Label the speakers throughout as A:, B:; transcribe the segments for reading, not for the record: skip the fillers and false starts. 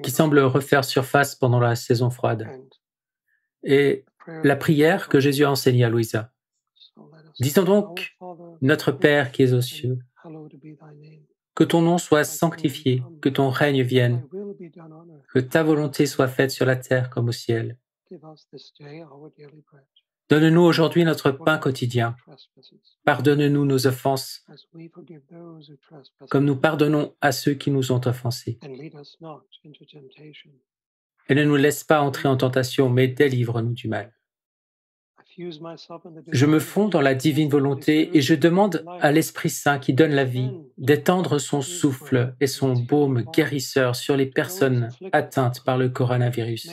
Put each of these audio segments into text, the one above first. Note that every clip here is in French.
A: qui semble refaire surface pendant la saison froide, et la prière que Jésus a enseignée à Louisa. Disons donc, Notre Père qui es aux cieux, que ton nom soit sanctifié, que ton règne vienne, que ta volonté soit faite sur la terre comme au ciel. Donne-nous aujourd'hui notre pain quotidien. Pardonne-nous nos offenses, comme nous pardonnons à ceux qui nous ont offensés. Et ne nous laisse pas entrer en tentation, mais délivre-nous du mal. Je me fonds dans la divine volonté et je demande à l'Esprit Saint qui donne la vie d'étendre son souffle et son baume guérisseur sur les personnes atteintes par le coronavirus.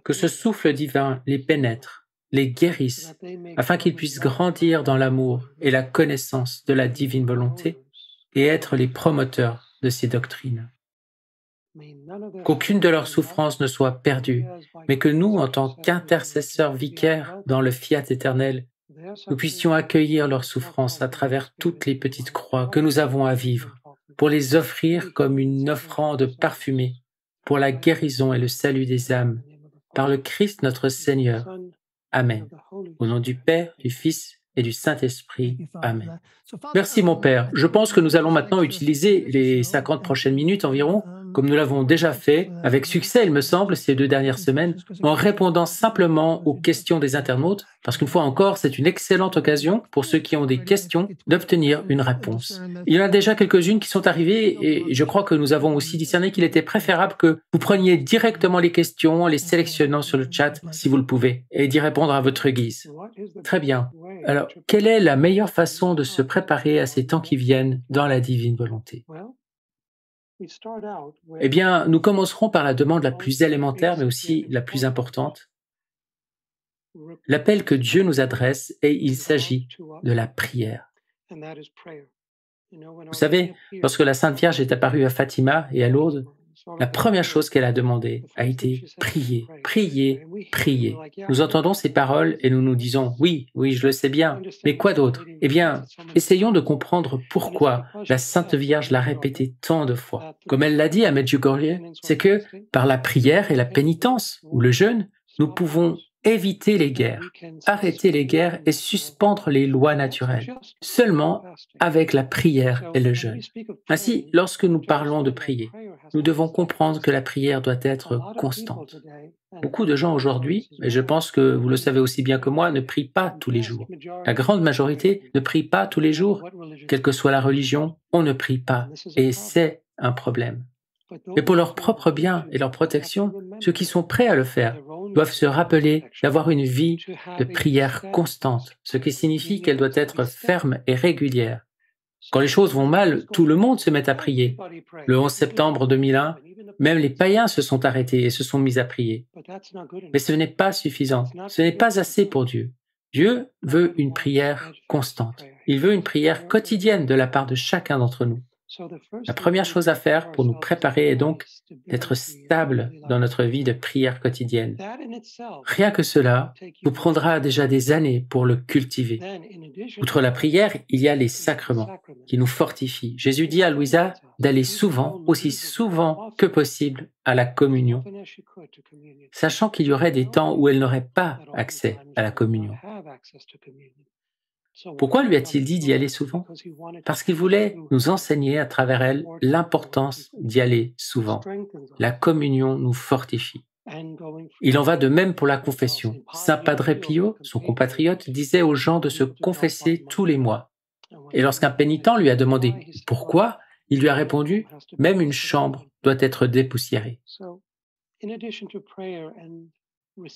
A: Que ce souffle divin les pénètre, les guérisse, afin qu'ils puissent grandir dans l'amour et la connaissance de la divine volonté et être les promoteurs de ces doctrines. Qu'aucune de leurs souffrances ne soit perdue, mais que nous, en tant qu'intercesseurs vicaires dans le fiat éternel, nous puissions accueillir leurs souffrances à travers toutes les petites croix que nous avons à vivre, pour les offrir comme une offrande parfumée, pour la guérison et le salut des âmes, par le Christ notre Seigneur. Amen. Au nom du Père, du Fils et du Saint-Esprit. Amen. Merci mon Père. Je pense que nous allons maintenant utiliser les 50 prochaines minutes environ, comme nous l'avons déjà fait, avec succès il me semble, ces 2 dernières semaines, en répondant simplement aux questions des internautes, parce qu'une fois encore, c'est une excellente occasion pour ceux qui ont des questions d'obtenir une réponse. Il y en a déjà quelques-unes qui sont arrivées et je crois que nous avons aussi discerné qu'il était préférable que vous preniez directement les questions en les sélectionnant sur le chat si vous le pouvez et d'y répondre à votre guise. Très bien. Alors, quelle est la meilleure façon de se préparer à ces temps qui viennent dans la divine volonté? Eh bien, nous commencerons par la demande la plus élémentaire, mais aussi la plus importante. L'appel que Dieu nous adresse, et il s'agit de la prière. Vous savez, lorsque la Sainte Vierge est apparue à Fatima et à Lourdes, la première chose qu'elle a demandé a été « prier, prier, prier ». Nous entendons ces paroles et nous nous disons « oui, oui, je le sais bien, mais quoi d'autre ?» Eh bien, essayons de comprendre pourquoi la Sainte Vierge l'a répété tant de fois. Comme elle l'a dit à Medjugorje, c'est que par la prière et la pénitence, ou le jeûne, nous pouvons éviter les guerres, arrêter les guerres et suspendre les lois naturelles, seulement avec la prière et le jeûne. Ainsi, lorsque nous parlons de prier, nous devons comprendre que la prière doit être constante. Beaucoup de gens aujourd'hui, et je pense que vous le savez aussi bien que moi, ne prient pas tous les jours. La grande majorité ne prie pas tous les jours. Quelle que soit la religion, on ne prie pas, et c'est un problème. Mais pour leur propre bien et leur protection, ceux qui sont prêts à le faire doivent se rappeler d'avoir une vie de prière constante, ce qui signifie qu'elle doit être ferme et régulière. Quand les choses vont mal, tout le monde se met à prier. Le 11 septembre 2001, même les païens se sont arrêtés et se sont mis à prier. Mais ce n'est pas suffisant, ce n'est pas assez pour Dieu. Dieu veut une prière constante. Il veut une prière quotidienne de la part de chacun d'entre nous. La première chose à faire pour nous préparer est donc d'être stable dans notre vie de prière quotidienne. Rien que cela vous prendra déjà des années pour le cultiver. Outre la prière, il y a les sacrements qui nous fortifient. Jésus dit à Louisa d'aller souvent, aussi souvent que possible, à la communion, sachant qu'il y aurait des temps où elle n'aurait pas accès à la communion. Pourquoi lui a-t-il dit d'y aller souvent? Parce qu'il voulait nous enseigner à travers elle l'importance d'y aller souvent. La communion nous fortifie. Il en va de même pour la confession. Saint Padre Pio, son compatriote, disait aux gens de se confesser tous les mois. Et lorsqu'un pénitent lui a demandé « Pourquoi ?», il lui a répondu « Même une chambre doit être dépoussiérée ».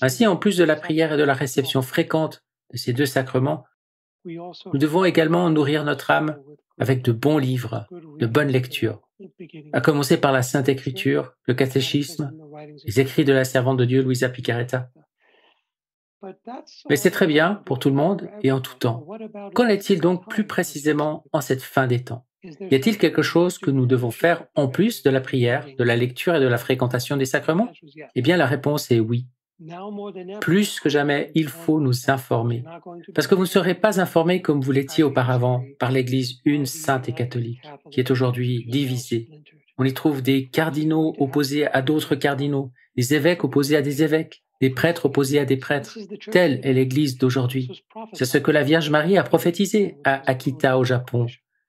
A: Ainsi, en plus de la prière et de la réception fréquente de ces 2 sacrements, nous devons également nourrir notre âme avec de bons livres, de bonnes lectures, à commencer par la Sainte Écriture, le catéchisme, les écrits de la servante de Dieu Luisa Picarretta. Mais c'est très bien pour tout le monde et en tout temps. Qu'en est-il donc plus précisément en cette fin des temps? Y a-t-il quelque chose que nous devons faire en plus de la prière, de la lecture et de la fréquentation des sacrements? Eh bien, la réponse est oui. Plus que jamais, il faut nous informer. Parce que vous ne serez pas informés comme vous l'étiez auparavant par l'Église une sainte et catholique, qui est aujourd'hui divisée. On y trouve des cardinaux opposés à d'autres cardinaux, des évêques opposés à des évêques, des prêtres opposés à des prêtres. Telle est l'Église d'aujourd'hui. C'est ce que la Vierge Marie a prophétisé à Akita au Japon,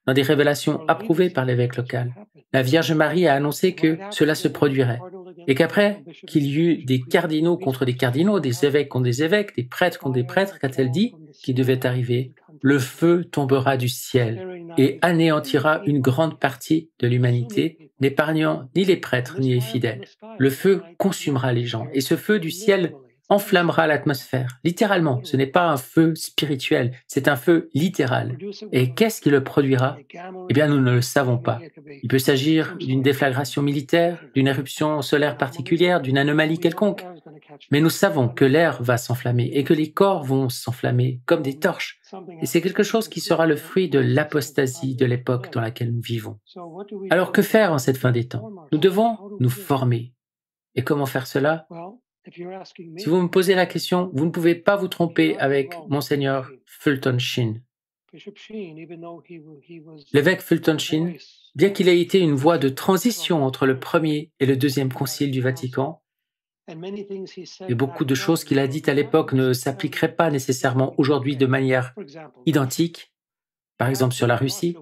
A: dans des révélations approuvées par l'évêque local. La Vierge Marie a annoncé que cela se produirait, et qu'après qu'il y eut des cardinaux contre des cardinaux, des évêques contre des évêques, des prêtres contre des prêtres, qu'a-t-elle dit qui devait arriver? Le feu tombera du ciel et anéantira une grande partie de l'humanité, n'épargnant ni les prêtres ni les fidèles. Le feu consumera les gens, et ce feu du ciel enflammera l'atmosphère. Littéralement, ce n'est pas un feu spirituel, c'est un feu littéral. Et qu'est-ce qui le produira? Eh bien, nous ne le savons pas. Il peut s'agir d'une déflagration militaire, d'une éruption solaire particulière, d'une anomalie quelconque. Mais nous savons que l'air va s'enflammer et que les corps vont s'enflammer comme des torches. Et c'est quelque chose qui sera le fruit de l'apostasie de l'époque dans laquelle nous vivons. Alors que faire en cette fin des temps? Nous devons nous former. Et comment faire cela? Si vous me posez la question, vous ne pouvez pas vous tromper avec Monseigneur Fulton Sheen. L'évêque Fulton Sheen, bien qu'il ait été une voie de transition entre le premier et le deuxième concile du Vatican, et beaucoup de choses qu'il a dites à l'époque ne s'appliqueraient pas nécessairement aujourd'hui de manière identique, par exemple sur la Russie.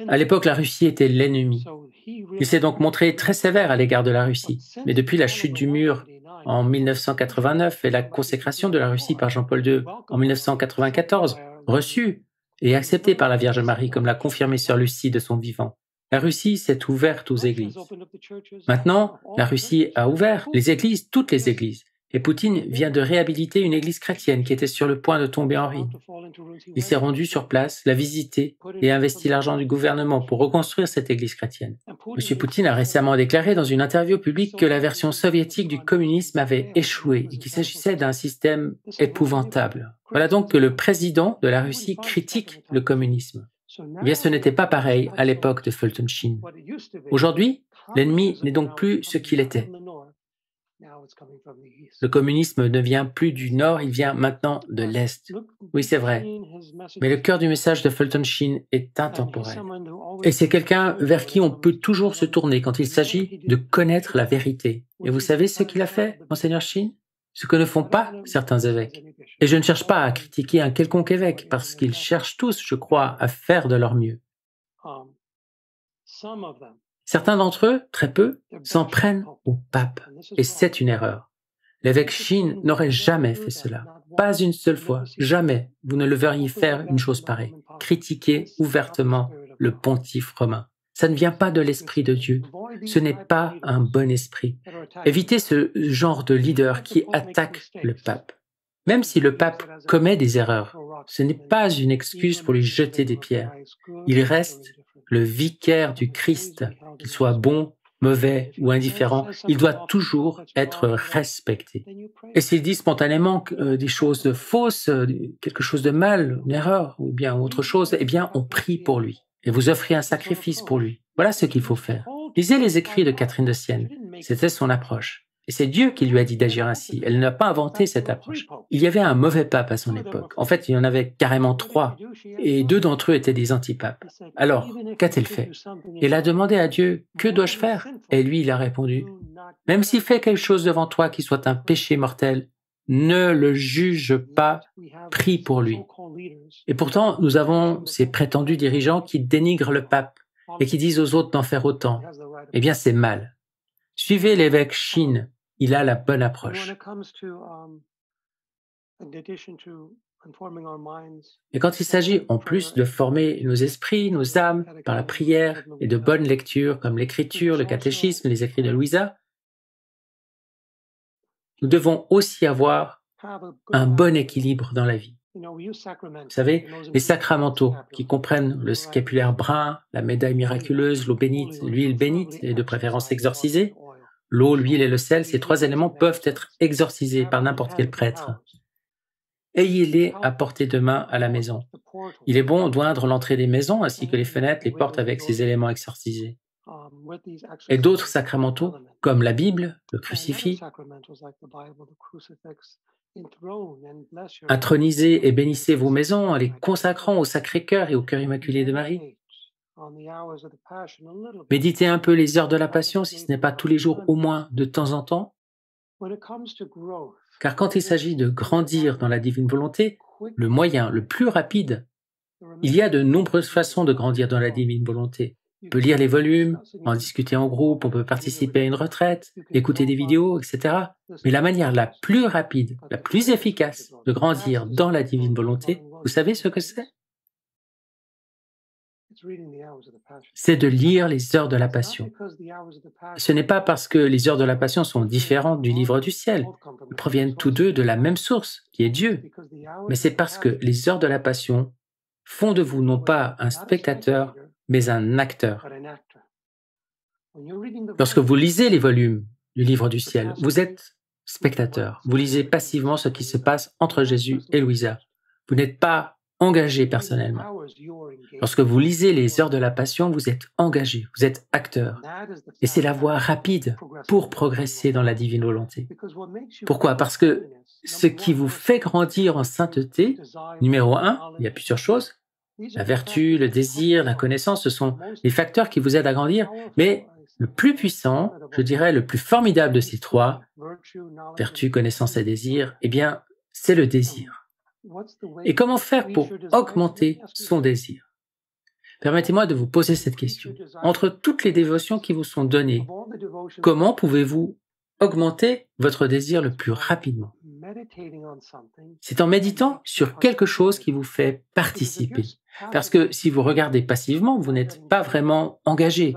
A: À l'époque, la Russie était l'ennemi. Il s'est donc montré très sévère à l'égard de la Russie. Mais depuis la chute du mur en 1989 et la consécration de la Russie par Jean-Paul II en 1994, reçue et acceptée par la Vierge Marie comme l'a confirmé Sœur Lucie de son vivant, la Russie s'est ouverte aux églises. Maintenant, la Russie a ouvert les églises, toutes les églises. Et Poutine vient de réhabiliter une église chrétienne qui était sur le point de tomber en ruine. Il s'est rendu sur place, l'a visité et a investi l'argent du gouvernement pour reconstruire cette église chrétienne. M. Poutine a récemment déclaré dans une interview publique que la version soviétique du communisme avait échoué et qu'il s'agissait d'un système épouvantable. Voilà donc que le président de la Russie critique le communisme. Eh bien, ce n'était pas pareil à l'époque de Fulton Sheen. Aujourd'hui, l'ennemi n'est donc plus ce qu'il était. Le communisme ne vient plus du Nord, il vient maintenant de l'Est. Oui, c'est vrai. Mais le cœur du message de Fulton Sheen est intemporel. Et c'est quelqu'un vers qui on peut toujours se tourner quand il s'agit de connaître la vérité. Et vous savez ce qu'il a fait, Monseigneur Sheen? Ce que ne font pas certains évêques. Et je ne cherche pas à critiquer un quelconque évêque, parce qu'ils cherchent tous, je crois, à faire de leur mieux. Certains d'entre eux, très peu, s'en prennent au pape, et c'est une erreur. L'évêque Sheen n'aurait jamais fait cela, pas une seule fois, jamais vous ne le verriez faire une chose pareille, critiquer ouvertement le pontife romain. Ça ne vient pas de l'Esprit de Dieu, ce n'est pas un bon esprit. Évitez ce genre de leader qui attaque le pape. Même si le pape commet des erreurs, ce n'est pas une excuse pour lui jeter des pierres. Il reste le vicaire du Christ, qu'il soit bon, mauvais ou indifférent, il doit toujours être respecté. Et s'il dit spontanément des choses fausses, quelque chose de mal, une erreur ou bien autre chose, eh bien on prie pour lui et vous offrez un sacrifice pour lui. Voilà ce qu'il faut faire. Lisez les écrits de Catherine de Sienne, c'était son approche. Et c'est Dieu qui lui a dit d'agir ainsi. Elle n'a pas inventé cette approche. Il y avait un mauvais pape à son époque. En fait, il y en avait carrément 3. Et 2 d'entre eux étaient des antipapes. Alors, qu'a-t-elle fait? Elle a demandé à Dieu, « Que dois-je faire ?» Et lui, il a répondu, « Même s'il fait quelque chose devant toi qui soit un péché mortel, ne le juge pas, prie pour lui. » Et pourtant, nous avons ces prétendus dirigeants qui dénigrent le pape et qui disent aux autres d'en faire autant. Eh bien, c'est mal. Suivez l'évêque Sheen. Il a la bonne approche. Et quand il s'agit en plus de former nos esprits, nos âmes, par la prière et de bonnes lectures comme l'écriture, le catéchisme, les écrits de Louisa, nous devons aussi avoir un bon équilibre dans la vie. Vous savez, les sacramentaux qui comprennent le scapulaire brun, la médaille miraculeuse, l'eau bénite, l'huile bénite et de préférence exorcisée, l'eau, l'huile et le sel, ces 3 éléments peuvent être exorcisés par n'importe quel prêtre. Ayez-les à portée de main à la maison. Il est bon d'oindre l'entrée des maisons ainsi que les fenêtres, les portes avec ces éléments exorcisés. Et d'autres sacramentaux, comme la Bible, le crucifix, intronisez et bénissez vos maisons en les consacrant au Sacré-Cœur et au Cœur Immaculé de Marie. Méditez un peu les heures de la Passion, si ce n'est pas tous les jours, au moins de temps en temps, car quand il s'agit de grandir dans la divine volonté, le moyen le plus rapide, il y a de nombreuses façons de grandir dans la divine volonté. On peut lire les volumes, en discuter en groupe, on peut participer à une retraite, écouter des vidéos, etc. Mais la manière la plus rapide, la plus efficace de grandir dans la divine volonté, vous savez ce que c'est? C'est de lire les heures de la Passion. Ce n'est pas parce que les heures de la Passion sont différentes du livre du ciel. Ils proviennent tous deux de la même source, qui est Dieu. Mais c'est parce que les heures de la Passion font de vous non pas un spectateur, mais un acteur. Lorsque vous lisez les volumes du livre du ciel, vous êtes spectateur. Vous lisez passivement ce qui se passe entre Jésus et Louisa. Vous n'êtes pas engagé personnellement. Lorsque vous lisez les heures de la Passion, vous êtes engagé, vous êtes acteur. Et c'est la voie rapide pour progresser dans la divine volonté. Pourquoi? Parce que ce qui vous fait grandir en sainteté, numéro 1, il y a plusieurs choses. La vertu, le désir, la connaissance, ce sont les facteurs qui vous aident à grandir, mais le plus puissant, je dirais le plus formidable de ces trois, vertu, connaissance et désir, eh bien, c'est le désir. Et comment faire pour augmenter son désir? Permettez-moi de vous poser cette question. Entre toutes les dévotions qui vous sont données, comment pouvez-vous augmenter votre désir le plus rapidement? C'est en méditant sur quelque chose qui vous fait participer. Parce que si vous regardez passivement, vous n'êtes pas vraiment engagé.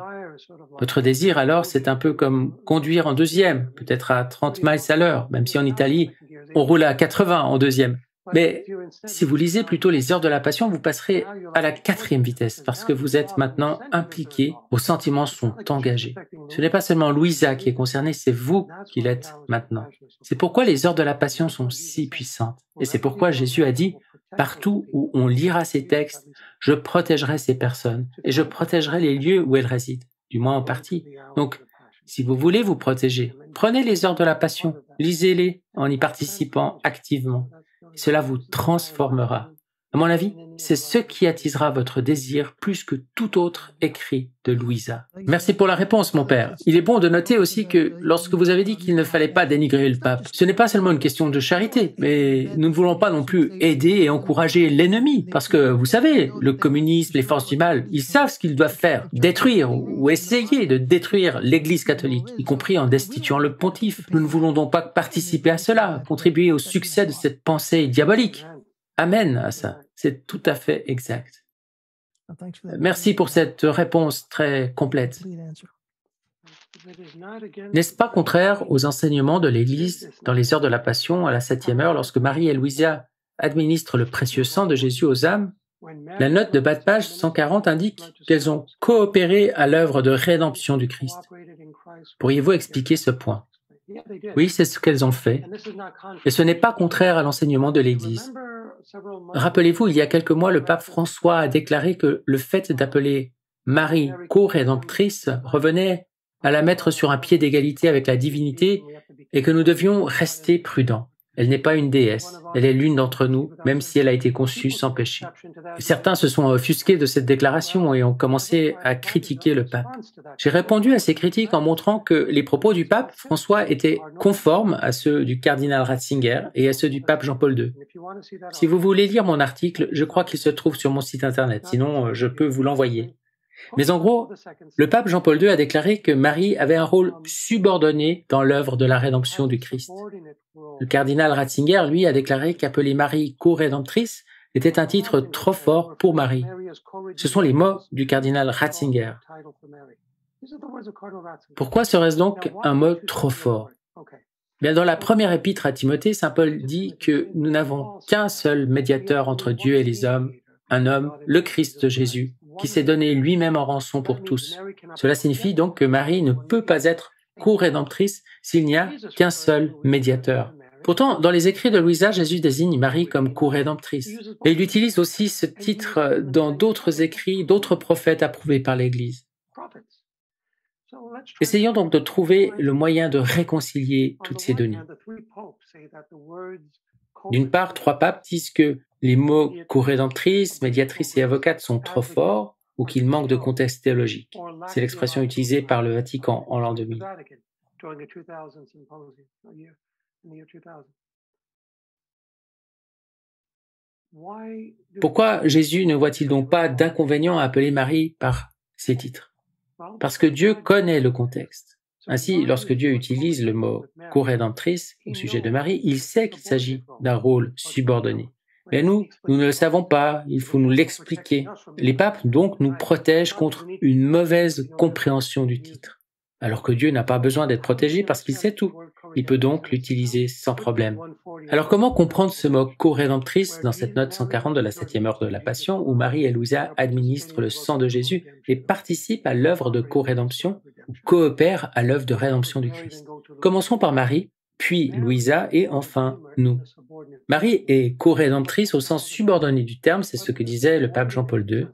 A: Votre désir, alors, c'est un peu comme conduire en deuxième, peut-être à 30 miles à l'heure, même si en Italie, on roule à 80 en deuxième. Mais si vous lisez plutôt les heures de la Passion, vous passerez à la 4e vitesse, parce que vous êtes maintenant impliqué, vos sentiments sont engagés. Ce n'est pas seulement Louisa qui est concernée, c'est vous qui l'êtes maintenant. C'est pourquoi les heures de la Passion sont si puissantes. Et c'est pourquoi Jésus a dit, partout où on lira ces textes, je protégerai ces personnes, et je protégerai les lieux où elles résident, du moins en partie. Donc, si vous voulez vous protéger, prenez les heures de la Passion, lisez-les en y participant activement. Cela vous transformera. À mon avis, c'est ce qui attisera votre désir plus que tout autre écrit de Louisa. Merci pour la réponse, mon père. Il est bon de noter aussi que lorsque vous avez dit qu'il ne fallait pas dénigrer le pape, ce n'est pas seulement une question de charité, mais nous ne voulons pas non plus aider et encourager l'ennemi, parce que vous savez, le communisme, les forces du mal, ils savent ce qu'ils doivent faire, détruire ou essayer de détruire l'Église catholique, y compris en destituant le pontife. Nous ne voulons donc pas participer à cela, contribuer au succès de cette pensée diabolique. Amen à ça. C'est tout à fait exact. Merci pour cette réponse très complète. N'est-ce pas contraire aux enseignements de l'Église dans les heures de la Passion à la 7e heure lorsque Marie et Louisa administrent le précieux sang de Jésus aux âmes? La note de bas de page 140 indique qu'elles ont coopéré à l'œuvre de rédemption du Christ. Pourriez-vous expliquer ce point? Oui, c'est ce qu'elles ont fait. Et ce n'est pas contraire à l'enseignement de l'Église. Rappelez-vous, il y a quelques mois, le pape François a déclaré que le fait d'appeler Marie co-rédemptrice revenait à la mettre sur un pied d'égalité avec la divinité et que nous devions rester prudents. Elle n'est pas une déesse, elle est l'une d'entre nous, même si elle a été conçue sans péché. Certains se sont offusqués de cette déclaration et ont commencé à critiquer le pape. J'ai répondu à ces critiques en montrant que les propos du pape François étaient conformes à ceux du cardinal Ratzinger et à ceux du pape Jean-Paul II. Si vous voulez lire mon article, je crois qu'il se trouve sur mon site internet, sinon je peux vous l'envoyer. Mais en gros, le pape Jean-Paul II a déclaré que Marie avait un rôle subordonné dans l'œuvre de la rédemption du Christ. Le cardinal Ratzinger, lui, a déclaré qu'appeler Marie co-rédemptrice était un titre trop fort pour Marie. Ce sont les mots du cardinal Ratzinger. Pourquoi serait-ce donc un mot trop fort? Bien, dans la première épître à Timothée, saint Paul dit que nous n'avons qu'un seul médiateur entre Dieu et les hommes, un homme, le Christ Jésus, qui s'est donné lui-même en rançon pour tous. Cela signifie donc que Marie ne peut pas être co-rédemptrice s'il n'y a qu'un seul médiateur. Pourtant, dans les écrits de Louisa, Jésus désigne Marie comme co-rédemptrice. Et il utilise aussi ce titre dans d'autres écrits, d'autres prophètes approuvés par l'Église. Essayons donc de trouver le moyen de réconcilier toutes ces données. D'une part, 3 papes disent que les mots co-rédemptrice, médiatrice et avocate sont trop forts, ou qu'il manque de contexte théologique. C'est l'expression utilisée par le Vatican en l'an 2000. Pourquoi Jésus ne voit-il donc pas d'inconvénient à appeler Marie par ces titres? Parce que Dieu connaît le contexte. Ainsi, lorsque Dieu utilise le mot « co-rédemptrice » au sujet de Marie, il sait qu'il s'agit d'un rôle subordonné. Mais nous ne le savons pas, il faut nous l'expliquer. Les papes, donc, nous protègent contre une mauvaise compréhension du titre. Alors que Dieu n'a pas besoin d'être protégé parce qu'il sait tout. Il peut donc l'utiliser sans problème. Alors comment comprendre ce mot co-rédemptrice dans cette note 140 de la 7e heure de la Passion où Marie et Louisa administrent le sang de Jésus et participent à l'œuvre de co-rédemption ou coopèrent à l'œuvre de rédemption du Christ? Commençons par Marie, puis Louisa et enfin nous. Marie est co-rédemptrice au sens subordonné du terme, c'est ce que disait le pape Jean-Paul II,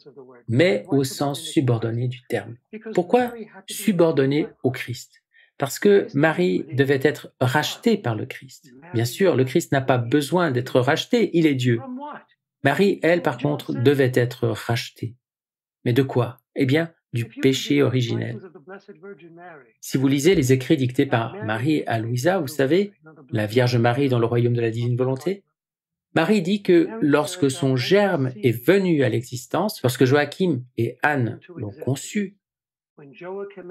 A: mais au sens subordonné du terme. Pourquoi subordonné au Christ? Parce que Marie devait être rachetée par le Christ. Bien sûr, le Christ n'a pas besoin d'être racheté, il est Dieu. Marie, elle, par contre, devait être rachetée. Mais de quoi? Eh bien, du péché originel. Si vous lisez les écrits dictés par Marie à Louisa, vous savez, la Vierge Marie dans le royaume de la divine volonté, Marie dit que lorsque son germe est venu à l'existence, lorsque Joachim et Anne l'ont conçu,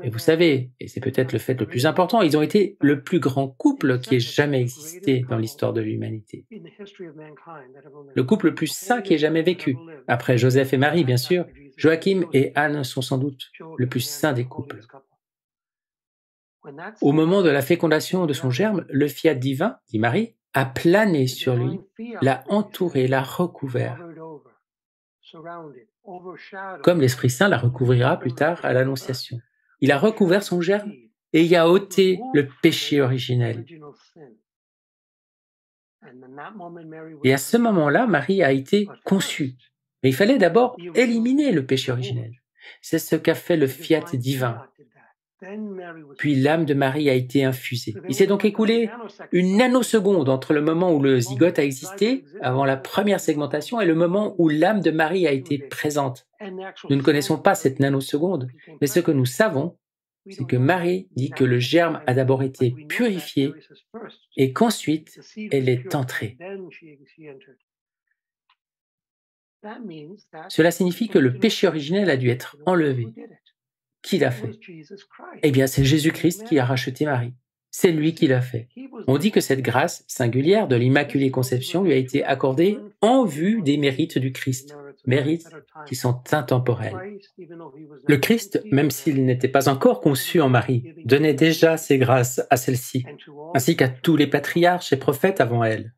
A: et vous savez, et c'est peut-être le fait le plus important, ils ont été le plus grand couple qui ait jamais existé dans l'histoire de l'humanité. Le couple le plus saint qui ait jamais vécu. Après Joseph et Marie, bien sûr, Joachim et Anne sont sans doute le plus saint des couples. Au moment de la fécondation de son germe, le fiat divin, dit Marie, a plané sur lui, l'a entouré, l'a recouvert, comme l'Esprit Saint la recouvrira plus tard à l'Annonciation. Il a recouvert son germe et y a ôté le péché originel. Et à ce moment-là, Marie a été conçue. Mais il fallait d'abord éliminer le péché originel. C'est ce qu'a fait le fiat divin. Puis l'âme de Marie a été infusée. Il s'est donc écoulé une nanoseconde entre le moment où le zygote a existé, avant la première segmentation, et le moment où l'âme de Marie a été présente. Nous ne connaissons pas cette nanoseconde, mais ce que nous savons, c'est que Marie dit que le germe a d'abord été purifié et qu'ensuite elle est entrée. Cela signifie que le péché originel a dû être enlevé. Qui l'a fait? Eh bien, c'est Jésus-Christ qui a racheté Marie. C'est lui qui l'a fait. On dit que cette grâce singulière de l'Immaculée Conception lui a été accordée en vue des mérites du Christ, mérites qui sont intemporels. Le Christ, même s'il n'était pas encore conçu en Marie, donnait déjà ses grâces à celle-ci, ainsi qu'à tous les patriarches et prophètes avant elle.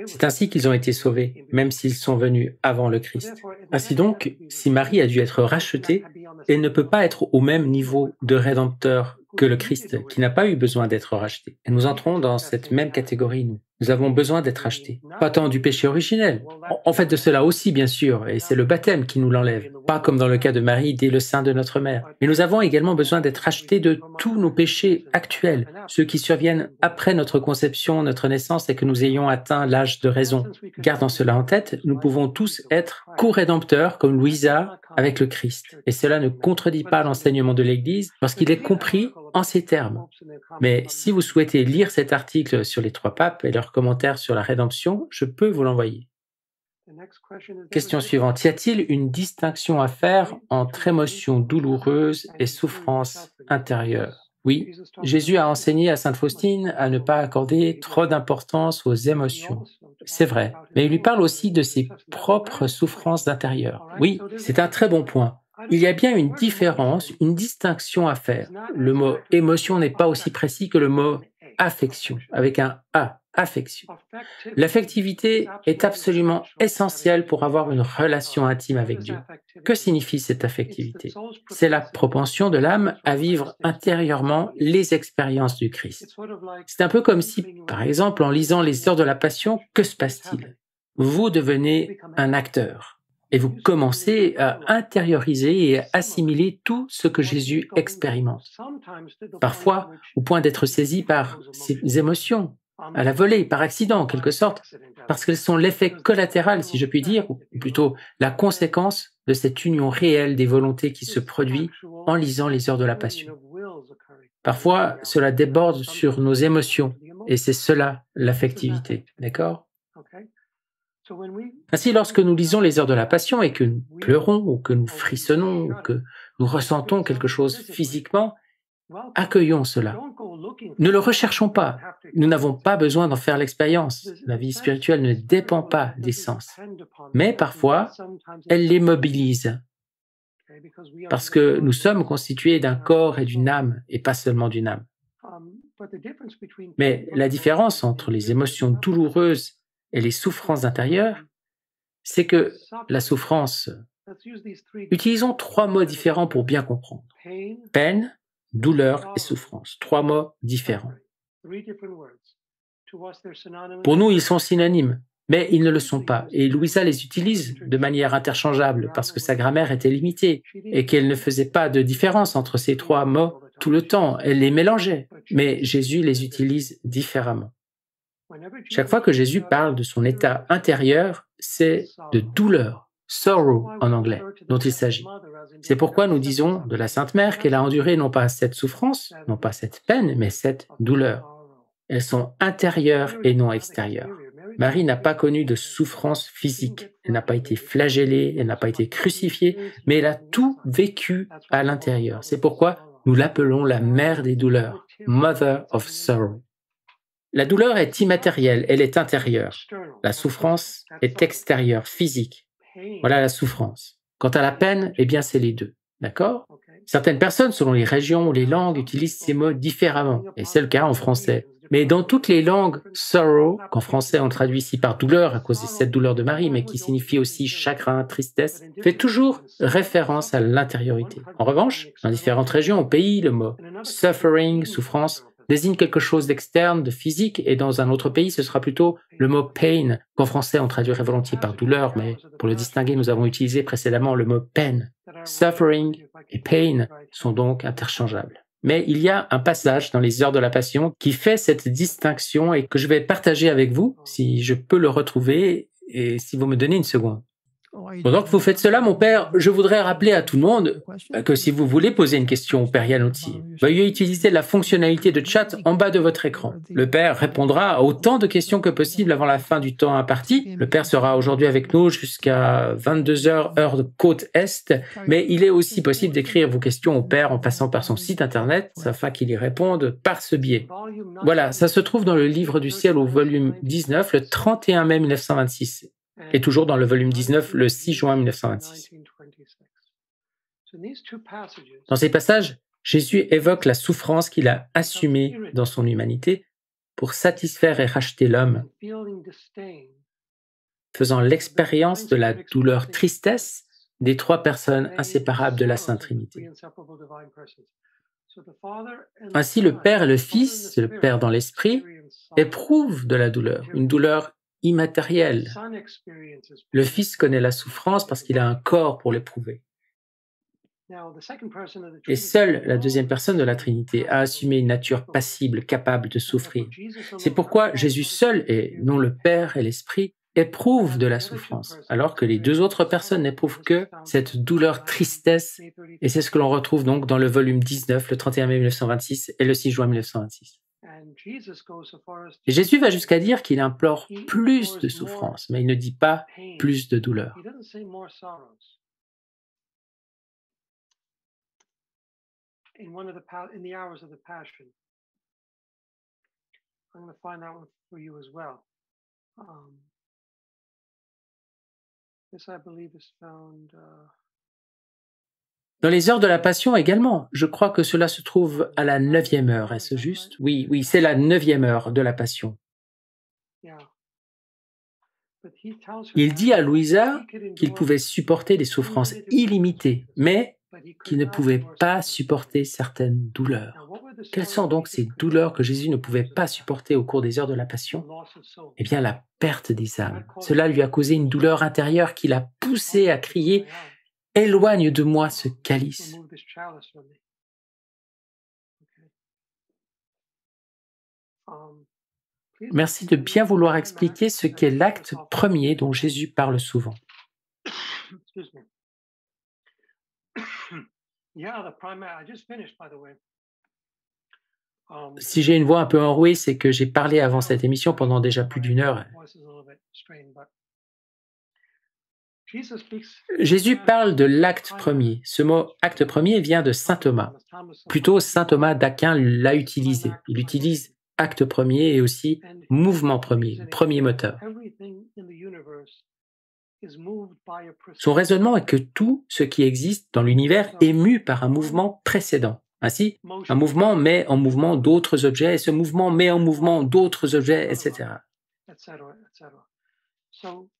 A: C'est ainsi qu'ils ont été sauvés, même s'ils sont venus avant le Christ. Ainsi donc, si Marie a dû être rachetée, elle ne peut pas être au même niveau de rédempteur que le Christ, qui n'a pas eu besoin d'être racheté. Et nous entrons dans cette même catégorie, nous. Nous avons besoin d'être rachetés. Pas tant du péché originel. En fait, de cela aussi, bien sûr, et c'est le baptême qui nous l'enlève. Pas comme dans le cas de Marie dès le sein de notre mère. Mais nous avons également besoin d'être rachetés de tous nos péchés actuels, ceux qui surviennent après notre conception, notre naissance et que nous ayons atteint l'âge de raison. Gardant cela en tête, nous pouvons tous être co-rédempteurs comme Louisa avec le Christ. Et cela ne contredit pas l'enseignement de l'Église lorsqu'il est compris en ces termes. Mais si vous souhaitez lire cet article sur les trois papes et leurs commentaires sur la rédemption, je peux vous l'envoyer. Question suivante. Y a-t-il une distinction à faire entre émotions douloureuses et souffrances intérieures? Oui, Jésus a enseigné à sainte Faustine à ne pas accorder trop d'importance aux émotions. C'est vrai, mais il lui parle aussi de ses propres souffrances intérieures. Oui, c'est un très bon point. Il y a bien une différence, une distinction à faire. Le mot émotion n'est pas aussi précis que le mot affection, avec un A, affection. L'affectivité est absolument essentielle pour avoir une relation intime avec Dieu. Que signifie cette affectivité? C'est la propension de l'âme à vivre intérieurement les expériences du Christ. C'est un peu comme si, par exemple, en lisant les Heures de la Passion, que se passe-t-il? Vous devenez un acteur. Et vous commencez à intérioriser et à assimiler tout ce que Jésus expérimente. Parfois, au point d'être saisi par ces émotions, à la volée, par accident en quelque sorte, parce qu'elles sont l'effet collatéral, si je puis dire, ou plutôt la conséquence de cette union réelle des volontés qui se produit en lisant les heures de la Passion. Parfois, cela déborde sur nos émotions, et c'est cela l'affectivité, d'accord? Ainsi, lorsque nous lisons les heures de la Passion et que nous pleurons, ou que nous frissonnons, ou que nous ressentons quelque chose physiquement, accueillons cela. Ne le recherchons pas. Nous n'avons pas besoin d'en faire l'expérience. La vie spirituelle ne dépend pas des sens. Mais parfois, elle les mobilise. Parce que nous sommes constitués d'un corps et d'une âme, et pas seulement d'une âme. Mais la différence entre les émotions douloureuses et les souffrances intérieures, c'est que la souffrance, utilisons 3 mots différents pour bien comprendre. Peine, douleur et souffrance. 3 mots différents. Pour nous, ils sont synonymes, mais ils ne le sont pas. Et Louisa les utilise de manière interchangeable parce que sa grammaire était limitée et qu'elle ne faisait pas de différence entre ces 3 mots tout le temps. Elle les mélangeait, mais Jésus les utilise différemment. Chaque fois que Jésus parle de son état intérieur, c'est de douleur, sorrow en anglais, dont il s'agit. C'est pourquoi nous disons de la Sainte Mère qu'elle a enduré non pas cette souffrance, non pas cette peine, mais cette douleur. Elles sont intérieures et non extérieures. Marie n'a pas connu de souffrance physique. Elle n'a pas été flagellée, elle n'a pas été crucifiée, mais elle a tout vécu à l'intérieur. C'est pourquoi nous l'appelons la mère des douleurs, Mother of Sorrow. La douleur est immatérielle, elle est intérieure. La souffrance est extérieure, physique. Voilà la souffrance. Quant à la peine, eh bien c'est les deux. D'accord? Certaines personnes, selon les régions ou les langues, utilisent ces mots différemment, et c'est le cas en français. Mais dans toutes les langues, sorrow, qu'en français on traduit ici par douleur à cause de cette douleur de Marie, mais qui signifie aussi chagrin, tristesse, fait toujours référence à l'intériorité. En revanche, dans différentes régions au pays, le mot suffering, souffrance, désigne quelque chose d'externe, de physique, et dans un autre pays, ce sera plutôt le mot pain, qu'en français on traduirait volontiers par douleur, mais pour le distinguer, nous avons utilisé précédemment le mot peine. Suffering et pain sont donc interchangeables. Mais il y a un passage dans les heures de la Passion qui fait cette distinction et que je vais partager avec vous, si je peux le retrouver et si vous me donnez une seconde. Pendant que vous faites cela, mon père, je voudrais rappeler à tout le monde que si vous voulez poser une question au père Yanouti, veuillez utiliser la fonctionnalité de chat en bas de votre écran. Le père répondra à autant de questions que possible avant la fin du temps imparti. Le père sera aujourd'hui avec nous jusqu'à 22 heures, heure de côte Est, mais il est aussi possible d'écrire vos questions au père en passant par son site internet afin qu'il y réponde par ce biais. Voilà, ça se trouve dans le livre du ciel au volume 19, le 31 mai 1926. Et toujours dans le volume 19, le 6 juin 1926. Dans ces passages, Jésus évoque la souffrance qu'il a assumée dans son humanité pour satisfaire et racheter l'homme, faisant l'expérience de la douleur tristesse des 3 personnes inséparables de la Sainte Trinité. Ainsi, le Père et le Fils, le Père dans l'Esprit, éprouvent de la douleur, une douleur immatériel. Le Fils connaît la souffrance parce qu'il a un corps pour l'éprouver. Et seule la deuxième personne de la Trinité a assumé une nature passible, capable de souffrir. C'est pourquoi Jésus seul, et non le Père et l'Esprit, éprouve de la souffrance, alors que les 2 autres personnes n'éprouvent que cette douleur tristesse, et c'est ce que l'on retrouve donc dans le volume 19, le 31 mai 1926 et le 6 juin 1926. Et Jésus va jusqu'à dire qu'il implore plus de souffrance, mais il ne dit pas plus de douleur. Dans les heures de la Passion également, je crois que cela se trouve à la 9e heure, est-ce juste? Oui, c'est la 9e heure de la Passion. Il dit à Louisa qu'il pouvait supporter des souffrances illimitées, mais qu'il ne pouvait pas supporter certaines douleurs. Quelles sont donc ces douleurs que Jésus ne pouvait pas supporter au cours des heures de la Passion? Eh bien, la perte des âmes. Cela lui a causé une douleur intérieure qui l'a poussé à crier « Éloigne de moi ce calice ». Merci de bien vouloir expliquer ce qu'est l'acte premier dont Jésus parle souvent. Si j'ai une voix un peu enrouée, c'est que j'ai parlé avant cette émission pendant déjà plus d'une heure. Jésus parle de l'acte premier. Ce mot acte premier vient de saint Thomas. Plutôt, saint Thomas d'Aquin l'a utilisé. Il utilise acte premier et aussi mouvement premier, premier moteur. Son raisonnement est que tout ce qui existe dans l'univers est mu par un mouvement précédent. Ainsi, un mouvement met en mouvement d'autres objets et ce mouvement met en mouvement d'autres objets, etc.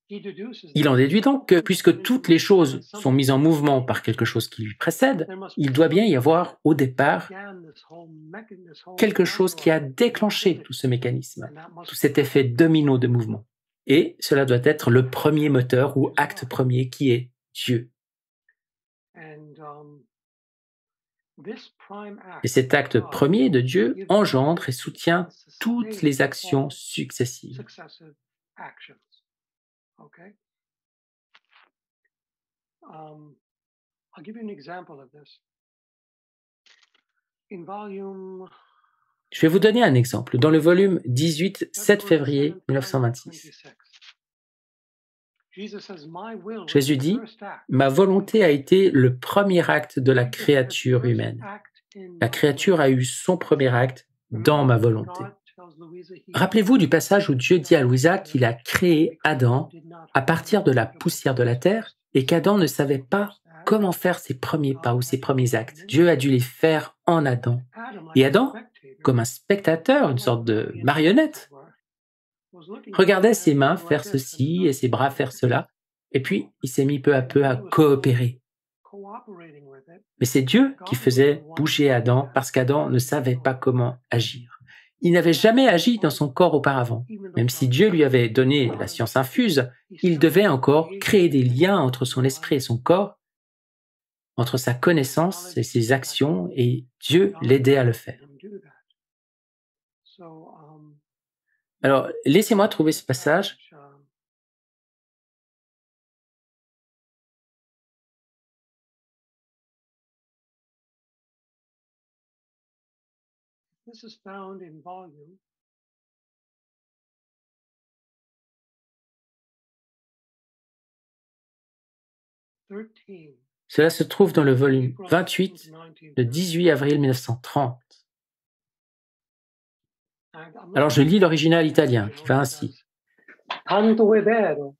A: Il en déduit donc que puisque toutes les choses sont mises en mouvement par quelque chose qui lui précède, il doit bien y avoir au départ quelque chose qui a déclenché tout ce mécanisme, tout cet effet domino de mouvement. Et cela doit être le premier moteur ou acte premier qui est Dieu. Et cet acte premier de Dieu engendre et soutient toutes les actions successives. Je vais vous donner un exemple. Dans le volume 18, 7 février 1926, Jésus dit « Ma volonté a été le premier acte de la créature humaine. La créature a eu son premier acte dans ma volonté. » Rappelez-vous du passage où Dieu dit à Louisa qu'il a créé Adam à partir de la poussière de la terre et qu'Adam ne savait pas comment faire ses premiers pas ou ses premiers actes. Dieu a dû les faire en Adam. Et Adam, comme un spectateur, une sorte de marionnette, regardait ses mains faire ceci et ses bras faire cela, et puis il s'est mis peu à peu à coopérer. Mais c'est Dieu qui faisait bouger Adam parce qu'Adam ne savait pas comment agir. Il n'avait jamais agi dans son corps auparavant. Même si Dieu lui avait donné la science infuse, il devait encore créer des liens entre son esprit et son corps, entre sa connaissance et ses actions, et Dieu l'aidait à le faire. Alors, laissez-moi trouver ce passage. Cela se trouve dans le volume 28, le 18 avril 1930. Alors je lis l'original italien, qui va ainsi. Tanto è vero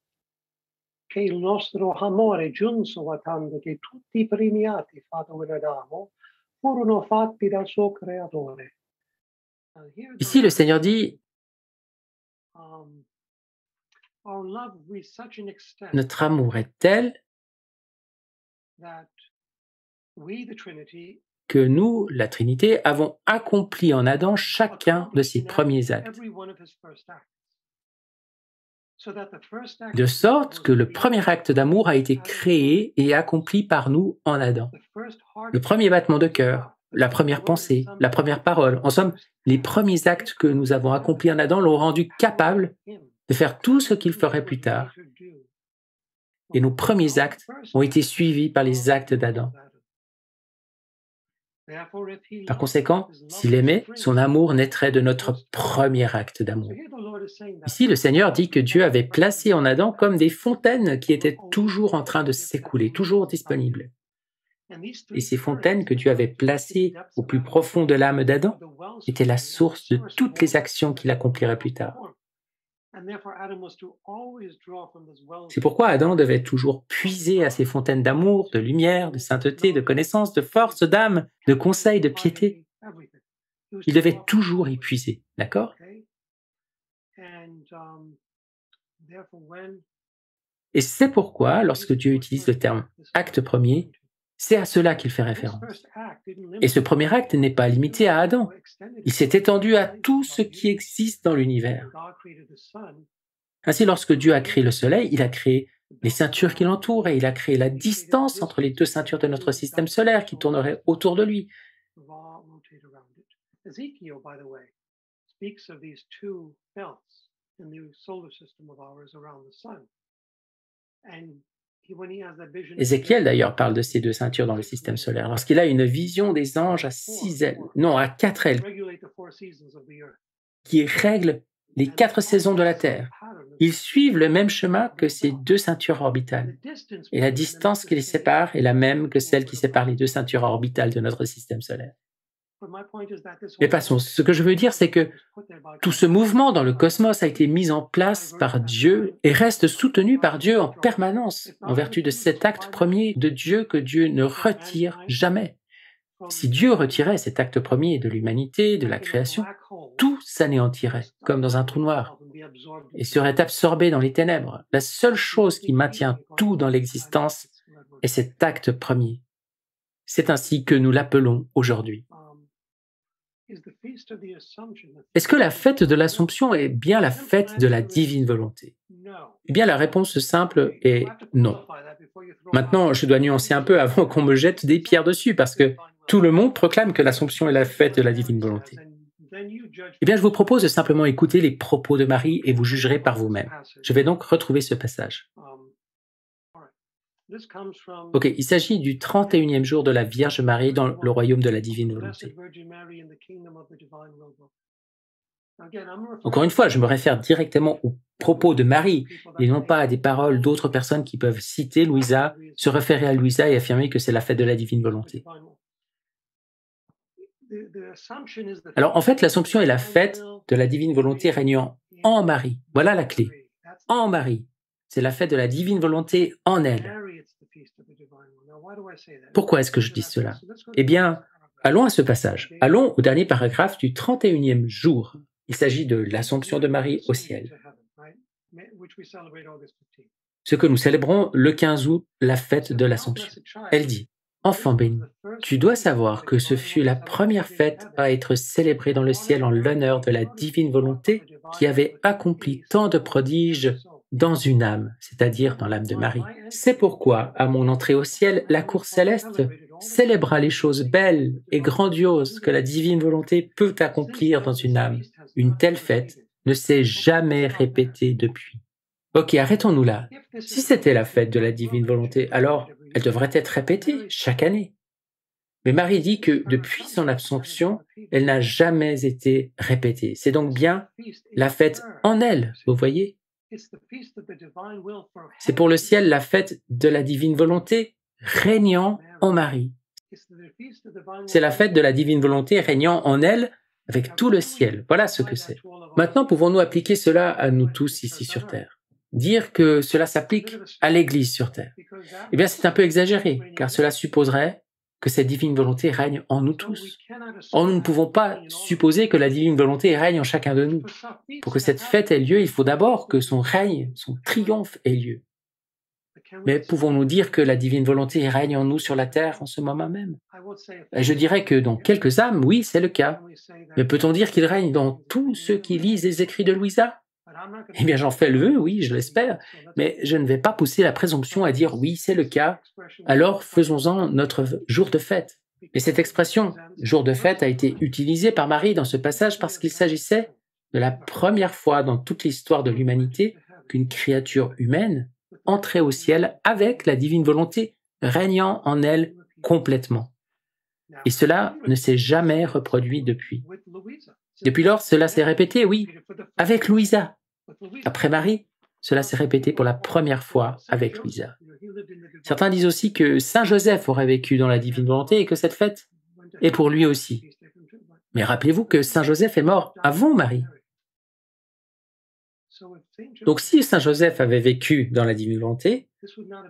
A: che il nostro amore giunse a tanto che tutti i primi atti fatti in Adamo furono fatti dal suo creatore. Ici, le Seigneur dit, notre amour est tel que nous, la Trinité, avons accompli en Adam chacun de ses premiers actes. De sorte que le premier acte d'amour a été créé et accompli par nous en Adam. Le premier battement de cœur, la première pensée, la première parole, en somme, les premiers actes que nous avons accomplis en Adam l'ont rendu capable de faire tout ce qu'il ferait plus tard. Et nos premiers actes ont été suivis par les actes d'Adam. Par conséquent, s'il aimait, son amour naîtrait de notre premier acte d'amour. Ici, le Seigneur dit que Dieu avait placé en Adam comme des fontaines qui étaient toujours en train de s'écouler, toujours disponibles. Et ces fontaines que Dieu avait placées au plus profond de l'âme d'Adam étaient la source de toutes les actions qu'il accomplirait plus tard. C'est pourquoi Adam devait toujours puiser à ces fontaines d'amour, de lumière, de sainteté, de connaissance, de force, d'âme, de conseil, de piété. Il devait toujours y puiser, d'accord ? Et c'est pourquoi, lorsque Dieu utilise le terme « acte premier », c'est à cela qu'il fait référence. Et ce premier acte n'est pas limité à Adam. Il s'est étendu à tout ce qui existe dans l'univers. Ainsi, lorsque Dieu a créé le soleil, il a créé les ceintures qui l'entourent et il a créé la distance entre les deux ceintures de notre système solaire qui tourneraient autour de lui. Ézéchiel d'ailleurs parle de ces deux ceintures dans le système solaire, lorsqu'il a une vision des anges à 6 ailes, non à 4 ailes, qui règlent les 4 saisons de la Terre. Ils suivent le même chemin que ces deux ceintures orbitales. Et la distance qui les sépare est la même que celle qui sépare les deux ceintures orbitales de notre système solaire. Mais passons, ce que je veux dire, c'est que tout ce mouvement dans le cosmos a été mis en place par Dieu et reste soutenu par Dieu en permanence, en vertu de cet acte premier de Dieu que Dieu ne retire jamais. Si Dieu retirait cet acte premier de l'humanité, de la création, tout s'anéantirait, comme dans un trou noir, et serait absorbé dans les ténèbres. La seule chose qui maintient tout dans l'existence est cet acte premier. C'est ainsi que nous l'appelons aujourd'hui. Est-ce que la fête de l'Assomption est bien la fête de la divine volonté? Eh bien, la réponse simple est non. Maintenant, je dois nuancer un peu avant qu'on me jette des pierres dessus, parce que tout le monde proclame que l'Assomption est la fête de la divine volonté. Eh bien, je vous propose de simplement écouter les propos de Marie et vous jugerez par vous-même. Je vais donc retrouver ce passage. Ok, il s'agit du 31e jour de la Vierge Marie dans le royaume de la divine volonté. Encore une fois, je me réfère directement aux propos de Marie et non pas à des paroles d'autres personnes qui peuvent citer Louisa, se référer à Louisa et affirmer que c'est la fête de la divine volonté. Alors en fait, l'Assomption est la fête de la divine volonté régnant en Marie. Voilà la clé. En Marie. C'est la fête de la divine volonté en elle. Pourquoi est-ce que je dis cela? Eh bien, allons à ce passage. Allons au dernier paragraphe du 31e jour. Il s'agit de l'Assomption de Marie au ciel. Ce que nous célébrons le 15 août, la fête de l'Assomption. Elle dit: Enfant béni, tu dois savoir que ce fut la première fête à être célébrée dans le ciel en l'honneur de la divine volonté qui avait accompli tant de prodiges dans une âme, c'est-à-dire dans l'âme de Marie. C'est pourquoi, à mon entrée au ciel, la cour céleste célébra les choses belles et grandioses que la divine volonté peut accomplir dans une âme. Une telle fête ne s'est jamais répétée depuis. Ok, arrêtons-nous là. Si c'était la fête de la divine volonté, alors elle devrait être répétée chaque année. Mais Marie dit que depuis son Assomption, elle n'a jamais été répétée. C'est donc bien la fête en elle, vous voyez? C'est pour le ciel la fête de la divine volonté régnant en Marie. C'est la fête de la divine volonté régnant en elle avec tout le ciel. Voilà ce que c'est. Maintenant, pouvons-nous appliquer cela à nous tous ici sur Terre? Dire que cela s'applique à l'Église sur Terre? Eh bien, c'est un peu exagéré, car cela supposerait que cette divine volonté règne en nous tous. Or, nous ne pouvons pas supposer que la divine volonté règne en chacun de nous. Pour que cette fête ait lieu, il faut d'abord que son règne, son triomphe ait lieu. Mais pouvons-nous dire que la divine volonté règne en nous sur la terre en ce moment même? Je dirais que dans quelques âmes, oui, c'est le cas. Mais peut-on dire qu'il règne dans tous ceux qui lisent les écrits de Louisa? Eh bien, j'en fais le vœu, oui, je l'espère, mais je ne vais pas pousser la présomption à dire oui, c'est le cas, alors faisons-en notre jour de fête. Et cette expression, jour de fête, a été utilisée par Marie dans ce passage parce qu'il s'agissait de la première fois dans toute l'histoire de l'humanité qu'une créature humaine entrait au ciel avec la divine volonté régnant en elle complètement. Et cela ne s'est jamais reproduit depuis. Depuis lors, cela s'est répété, oui, avec Louisa. Après Marie, cela s'est répété pour la première fois avec Louisa. Certains disent aussi que Saint Joseph aurait vécu dans la divine volonté et que cette fête est pour lui aussi. Mais rappelez-vous que Saint Joseph est mort avant Marie. Donc si Saint Joseph avait vécu dans la divine volonté,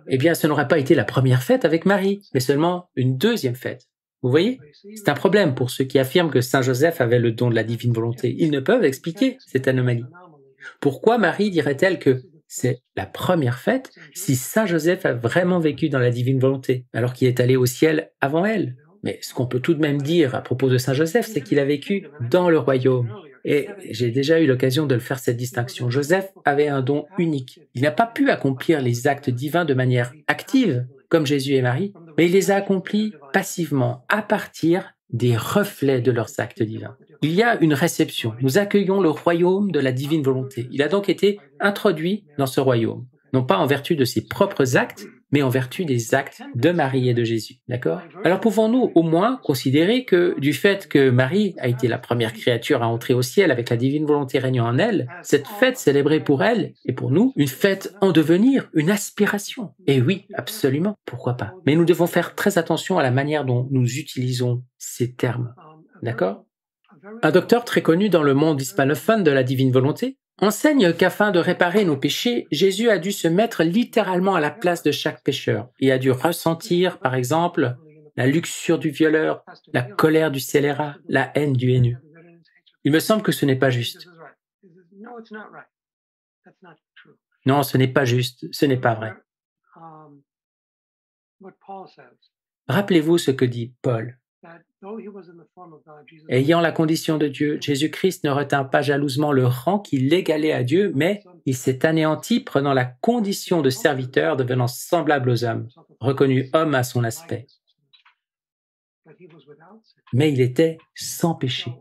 A: eh bien ce n'aurait pas été la première fête avec Marie, mais seulement une deuxième fête. Vous voyez? C'est un problème pour ceux qui affirment que Saint Joseph avait le don de la divine volonté. Ils ne peuvent expliquer cette anomalie. Pourquoi Marie dirait-elle que c'est la première fête si Saint Joseph a vraiment vécu dans la divine volonté, alors qu'il est allé au ciel avant elle? Mais ce qu'on peut tout de même dire à propos de Saint Joseph, c'est qu'il a vécu dans le royaume. Et j'ai déjà eu l'occasion de le faire cette distinction. Joseph avait un don unique. Il n'a pas pu accomplir les actes divins de manière active, comme Jésus et Marie, mais il les a accomplis passivement, à partir des reflets de leurs actes divins. Il y a une réception. Nous accueillons le royaume de la divine volonté. Il a donc été introduit dans ce royaume, non pas en vertu de ses propres actes, mais en vertu des actes de Marie et de Jésus. D'accord? Alors pouvons-nous au moins considérer que du fait que Marie a été la première créature à entrer au ciel avec la divine volonté régnant en elle, cette fête célébrée pour elle et pour nous, une fête en devenir, une aspiration. Et oui, absolument, pourquoi pas. Mais nous devons faire très attention à la manière dont nous utilisons ces termes. D'accord? Un docteur très connu dans le monde hispanophone de la divine volonté enseigne qu'afin de réparer nos péchés, Jésus a dû se mettre littéralement à la place de chaque pécheur et a dû ressentir, par exemple, la luxure du violeur, la colère du scélérat, la haine du haineux. Il me semble que ce n'est pas juste. Non, ce n'est pas juste, ce n'est pas vrai. Rappelez-vous ce que dit Paul. Ayant la condition de Dieu, Jésus-Christ ne retint pas jalousement le rang qui l'égalait à Dieu, mais il s'est anéanti prenant la condition de serviteur, devenant semblable aux hommes, reconnu homme à son aspect. Mais il était sans péché.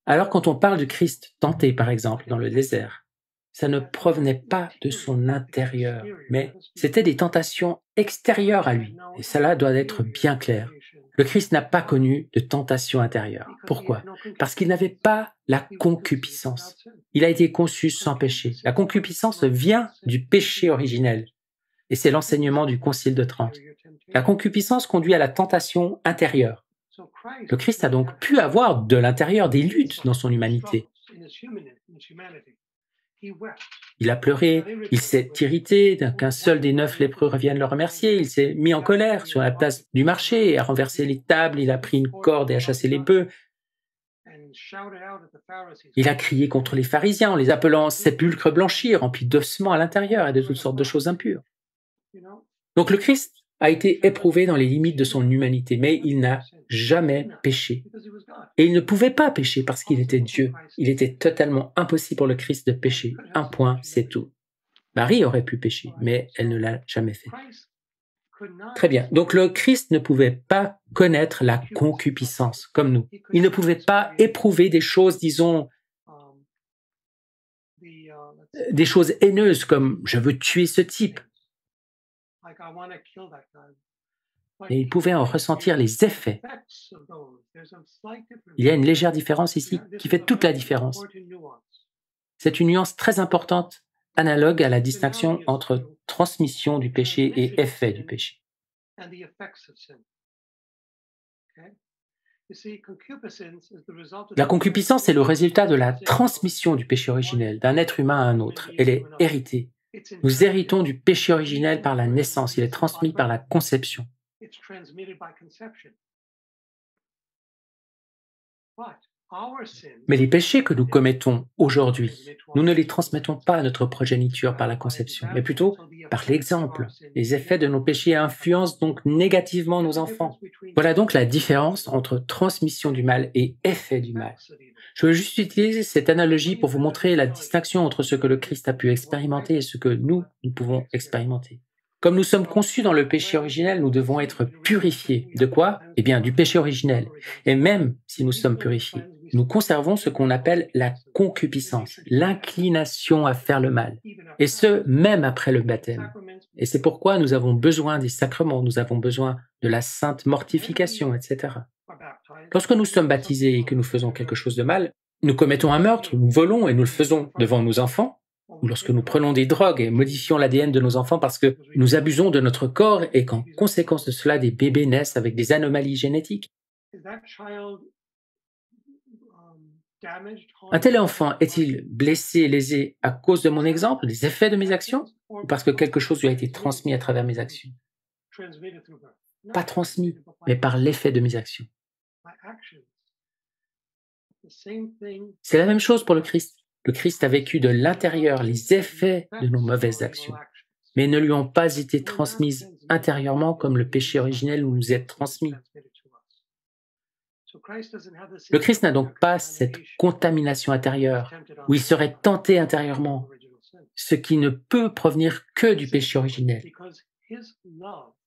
A: Alors quand on parle du Christ tenté, par exemple, dans le désert, ça ne provenait pas de son intérieur, mais c'était des tentations extérieures à lui. Et cela doit être bien clair. Le Christ n'a pas connu de tentation intérieure. Pourquoi? Parce qu'il n'avait pas la concupiscence. Il a été conçu sans péché. La concupiscence vient du péché originel. Et c'est l'enseignement du Concile de Trente. La concupiscence conduit à la tentation intérieure. Le Christ a donc pu avoir de l'intérieur des luttes dans son humanité. Il a pleuré, il s'est irrité qu'un seul des 9 lépreux revienne le remercier, il s'est mis en colère sur la place du marché et a renversé les tables, il a pris une corde et a chassé les bœufs. Il a crié contre les pharisiens en les appelant sépulcres blanchis, remplis d'ossements à l'intérieur et de toutes sortes de choses impures. Donc le Christ a été éprouvé dans les limites de son humanité, mais il n'a jamais péché. Et il ne pouvait pas pécher parce qu'il était Dieu. Il était totalement impossible pour le Christ de pécher. Un point, c'est tout. Marie aurait pu pécher, mais elle ne l'a jamais fait. Très bien. Donc le Christ ne pouvait pas connaître la concupiscence, comme nous. Il ne pouvait pas éprouver des choses, disons, des choses haineuses comme « je veux tuer ce type ». Et il pouvait en ressentir les effets. Il y a une légère différence ici qui fait toute la différence. C'est une nuance très importante, analogue à la distinction entre transmission du péché et effet du péché. La concupiscence est le résultat de la transmission du péché originel d'un être humain à un autre. Elle est héritée. Nous héritons du péché originel par la naissance. Il est transmis par la conception. Mais les péchés que nous commettons aujourd'hui, nous ne les transmettons pas à notre progéniture par la conception, mais plutôt par l'exemple. Les effets de nos péchés influencent donc négativement nos enfants. Voilà donc la différence entre transmission du mal et effet du mal. Je veux juste utiliser cette analogie pour vous montrer la distinction entre ce que le Christ a pu expérimenter et ce que nous pouvons expérimenter. Comme nous sommes conçus dans le péché originel, nous devons être purifiés. De quoi? Eh bien, du péché originel. Et même si nous sommes purifiés, nous conservons ce qu'on appelle la concupiscence, l'inclination à faire le mal. Et ce, même après le baptême. Et c'est pourquoi nous avons besoin des sacrements, nous avons besoin de la sainte mortification, etc. Lorsque nous sommes baptisés et que nous faisons quelque chose de mal, nous commettons un meurtre, nous volons et nous le faisons devant nos enfants, ou lorsque nous prenons des drogues et modifions l'ADN de nos enfants parce que nous abusons de notre corps et qu'en conséquence de cela, des bébés naissent avec des anomalies génétiques. Un tel enfant est-il blessé, lésé à cause de mon exemple, des effets de mes actions, ou parce que quelque chose lui a été transmis à travers mes actions? Pas transmis, mais par l'effet de mes actions. C'est la même chose pour le Christ. Le Christ a vécu de l'intérieur les effets de nos mauvaises actions, mais ne lui ont pas été transmises intérieurement comme le péché originel nous est transmis. Le Christ n'a donc pas cette contamination intérieure, où il serait tenté intérieurement, ce qui ne peut provenir que du péché originel.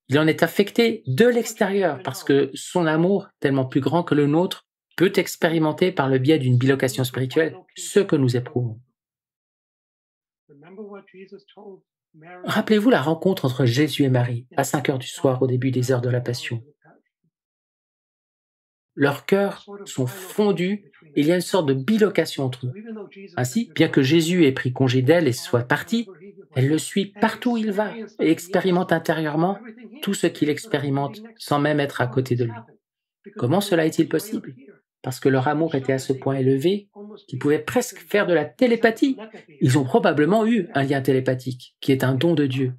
A: Il en est affecté de l'extérieur, parce que son amour, tellement plus grand que le nôtre, peut expérimenter par le biais d'une bilocation spirituelle ce que nous éprouvons. Rappelez-vous la rencontre entre Jésus et Marie, à 5 heures du soir, au début des heures de la Passion. Leurs cœurs sont fondus et il y a une sorte de bilocation entre eux. Ainsi, bien que Jésus ait pris congé d'elle et soit parti, elle le suit partout où il va et expérimente intérieurement tout ce qu'il expérimente sans même être à côté de lui. Comment cela est-il possible? Parce que leur amour était à ce point élevé qu'ils pouvaient presque faire de la télépathie. Ils ont probablement eu un lien télépathique, qui est un don de Dieu.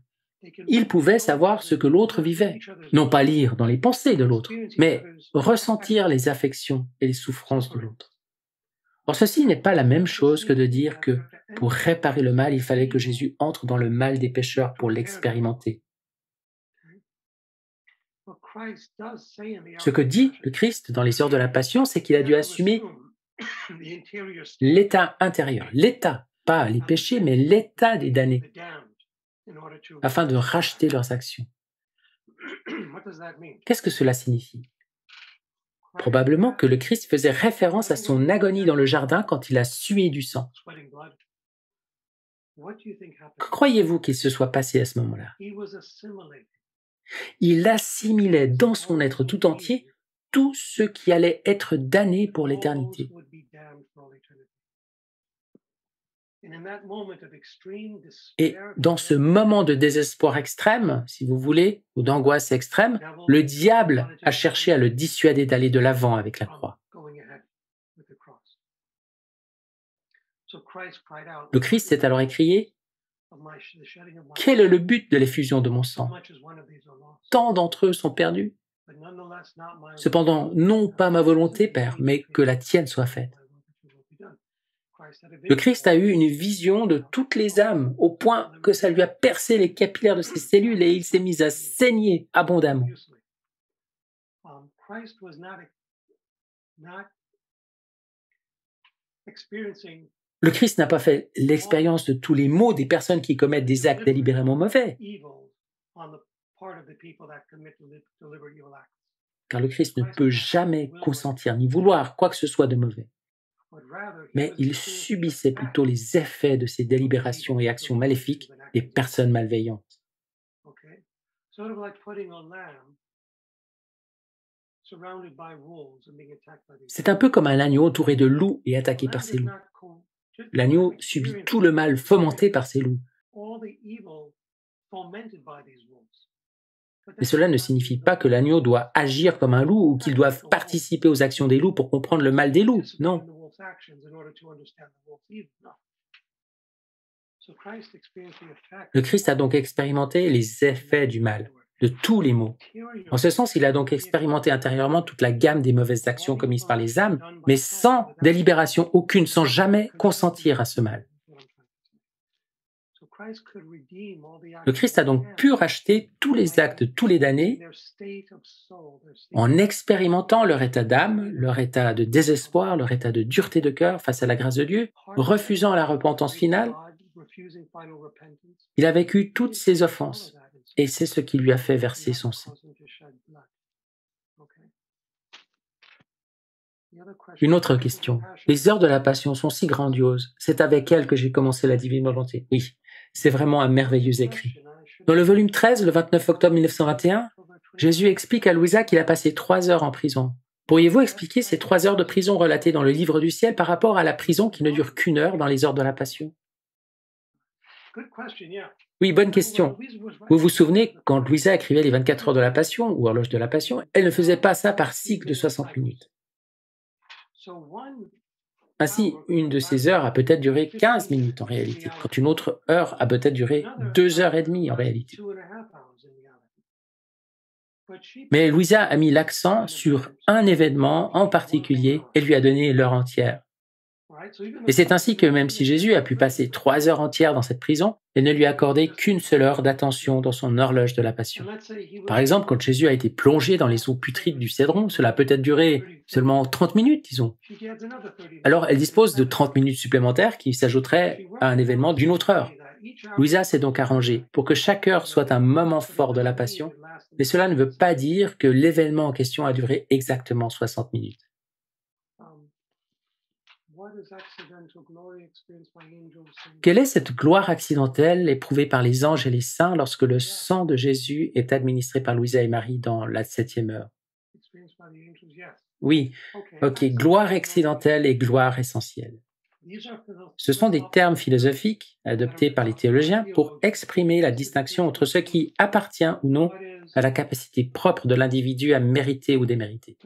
A: Ils pouvaient savoir ce que l'autre vivait, non pas lire dans les pensées de l'autre, mais ressentir les affections et les souffrances de l'autre. Or, ceci n'est pas la même chose que de dire que, pour réparer le mal, il fallait que Jésus entre dans le mal des pécheurs pour l'expérimenter. Ce que dit le Christ dans les heures de la Passion, c'est qu'il a dû assumer l'état intérieur, l'état, pas les péchés, mais l'état des damnés, afin de racheter leurs actions. Qu'est-ce que cela signifie? Probablement que le Christ faisait référence à son agonie dans le jardin quand il a sué du sang. Que croyez-vous qu'il se soit passé à ce moment-là? Il assimilait dans son être tout entier tout ce qui allait être damné pour l'éternité. Et dans ce moment de désespoir extrême, si vous voulez, ou d'angoisse extrême, le diable a cherché à le dissuader d'aller de l'avant avec la croix. Le Christ s'est alors écrié: « Quel est le but de l'effusion de mon sang? Tant d'entre eux sont perdus. Cependant, non pas ma volonté, Père, mais que la tienne soit faite. » Le Christ a eu une vision de toutes les âmes, au point que ça lui a percé les capillaires de ses cellules et il s'est mis à saigner abondamment. Le Christ n'a pas fait l'expérience de tous les maux des personnes qui commettent des actes délibérément mauvais. Car le Christ ne peut jamais consentir ni vouloir quoi que ce soit de mauvais. Mais il subissait plutôt les effets de ces délibérations et actions maléfiques des personnes malveillantes. C'est un peu comme un agneau entouré de loups et attaqué par ses loups. L'agneau subit tout le mal fomenté par ses loups. Mais cela ne signifie pas que l'agneau doit agir comme un loup ou qu'il doit participer aux actions des loups pour comprendre le mal des loups. Non. Le Christ a donc expérimenté les effets du mal, de tous les maux. En ce sens, il a donc expérimenté intérieurement toute la gamme des mauvaises actions commises par les âmes, mais sans délibération aucune, sans jamais consentir à ce mal. Le Christ a donc pu racheter tous les actes de tous les damnés en expérimentant leur état d'âme, leur état de désespoir, leur état de dureté de cœur face à la grâce de Dieu, refusant la repentance finale. Il a vécu toutes ces offenses et c'est ce qui lui a fait verser son sang. Une autre question. Les heures de la Passion sont si grandioses. C'est avec elles que j'ai commencé la divine volonté. Oui, c'est vraiment un merveilleux écrit. Dans le volume 13, le 29 octobre 1921, Jésus explique à Louisa qu'il a passé 3 heures en prison. Pourriez-vous expliquer ces 3 heures de prison relatées dans le livre du ciel par rapport à la prison qui ne dure qu'1 heure dans les heures de la Passion? Oui, bonne question. Vous vous souvenez, quand Louisa écrivait les 24 heures de la Passion, ou horloge de la Passion, elle ne faisait pas ça par cycle de 60 minutes. Ainsi, une de ces heures a peut-être duré 15 minutes en réalité, quand une autre heure a peut-être duré 2 heures et demie en réalité. Mais Louisa a mis l'accent sur un événement en particulier et lui a donné l'heure entière. Et c'est ainsi que même si Jésus a pu passer 3 heures entières dans cette prison, elle ne lui a accordé qu'une seule heure d'attention dans son horloge de la Passion. Par exemple, quand Jésus a été plongé dans les eaux putrides du Cédron, cela a peut-être duré seulement 30 minutes, disons. Alors, elle dispose de 30 minutes supplémentaires qui s'ajouteraient à un événement d'une autre heure. Louisa s'est donc arrangée pour que chaque heure soit un moment fort de la Passion, mais cela ne veut pas dire que l'événement en question a duré exactement 60 minutes. Quelle est cette gloire accidentelle éprouvée par les anges et les saints lorsque le sang de Jésus est administré par Louisa et Marie dans la 7e heure? Oui, ok, gloire accidentelle et gloire essentielle. Ce sont des termes philosophiques adoptés par les théologiens pour exprimer la distinction entre ce qui appartient ou non à la capacité propre de l'individu à mériter ou démériter.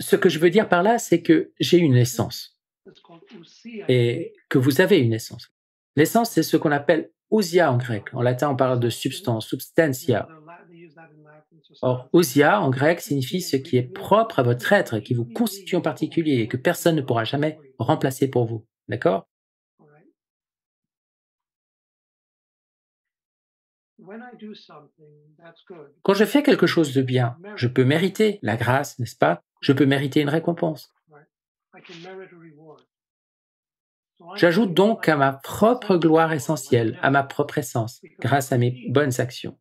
A: Ce que je veux dire par là, c'est que j'ai une essence et que vous avez une essence. L'essence, c'est ce qu'on appelle ousia en grec. En latin, on parle de substance, substantia. Or, ousia en grec signifie ce qui est propre à votre être, qui vous constitue en particulier et que personne ne pourra jamais remplacer pour vous. D'accord? Quand je fais quelque chose de bien, je peux mériter la grâce, n'est-ce pas? Je peux mériter une récompense. J'ajoute donc à ma propre gloire essentielle, à ma propre essence, grâce à mes bonnes actions.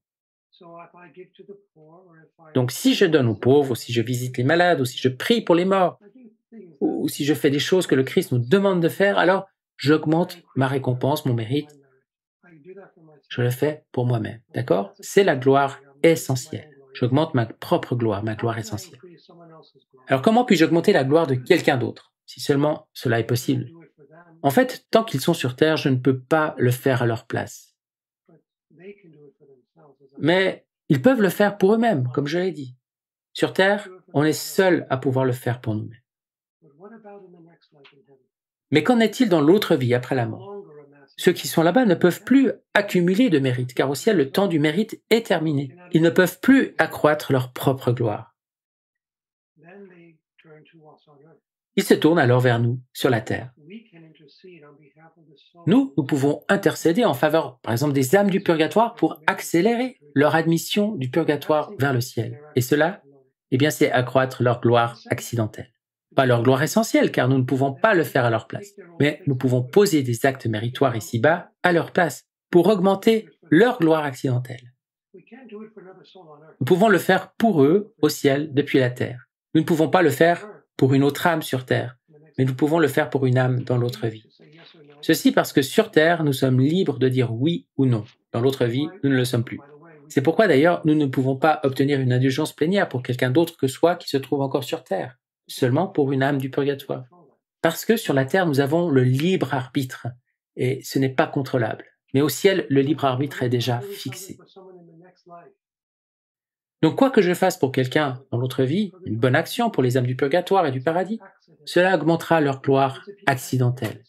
A: Donc si je donne aux pauvres, ou si je visite les malades, ou si je prie pour les morts, ou si je fais des choses que le Christ nous demande de faire, alors j'augmente ma récompense, mon mérite. Je le fais pour moi-même, d'accord? C'est la gloire essentielle. J'augmente ma propre gloire, ma gloire essentielle. Alors comment puis-je augmenter la gloire de quelqu'un d'autre, si seulement cela est possible? En fait, tant qu'ils sont sur Terre, je ne peux pas le faire à leur place. Mais ils peuvent le faire pour eux-mêmes, comme je l'ai dit. Sur Terre, on est seul à pouvoir le faire pour nous-mêmes. Mais qu'en est-il dans l'autre vie, après la mort? Ceux qui sont là-bas ne peuvent plus accumuler de mérite, car au ciel, le temps du mérite est terminé. Ils ne peuvent plus accroître leur propre gloire. Ils se tournent alors vers nous, sur la terre. Nous pouvons intercéder en faveur, par exemple, des âmes du purgatoire pour accélérer leur admission du purgatoire vers le ciel. Et cela, eh bien, c'est accroître leur gloire accidentelle. Pas leur gloire essentielle, car nous ne pouvons pas le faire à leur place. Mais nous pouvons poser des actes méritoires ici-bas à leur place, pour augmenter leur gloire accidentelle. Nous pouvons le faire pour eux, au ciel, depuis la terre. Nous ne pouvons pas le faire pour une autre âme sur terre, mais nous pouvons le faire pour une âme dans l'autre vie. Ceci parce que sur terre, nous sommes libres de dire oui ou non. Dans l'autre vie, nous ne le sommes plus. C'est pourquoi d'ailleurs, nous ne pouvons pas obtenir une indulgence plénière pour quelqu'un d'autre que soi qui se trouve encore sur terre, seulement pour une âme du purgatoire. Parce que sur la terre, nous avons le libre arbitre, et ce n'est pas contrôlable. Mais au ciel, le libre arbitre est déjà fixé. Donc quoi que je fasse pour quelqu'un dans l'autre vie, une bonne action pour les âmes du purgatoire et du paradis, cela augmentera leur gloire accidentelle.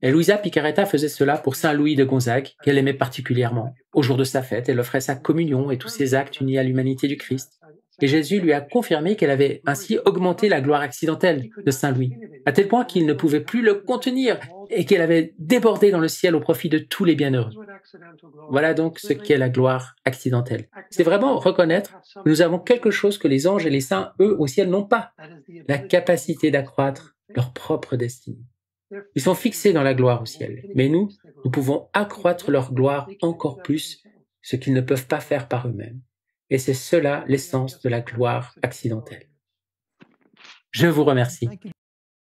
A: Et Luisa Picaretta faisait cela pour Saint Louis de Gonzague, qu'elle aimait particulièrement. Au jour de sa fête, elle offrait sa communion et tous ses actes unis à l'humanité du Christ. Et Jésus lui a confirmé qu'elle avait ainsi augmenté la gloire accidentelle de Saint Louis, à tel point qu'il ne pouvait plus le contenir et qu'elle avait débordé dans le ciel au profit de tous les bienheureux. Voilà donc ce qu'est la gloire accidentelle. C'est vraiment reconnaître que nous avons quelque chose que les anges et les saints, eux, au ciel, n'ont pas, la capacité d'accroître leur propre destinée. Ils sont fixés dans la gloire au ciel, mais nous pouvons accroître leur gloire encore plus, ce qu'ils ne peuvent pas faire par eux-mêmes. Et c'est cela l'essence de la gloire accidentelle. Je vous remercie.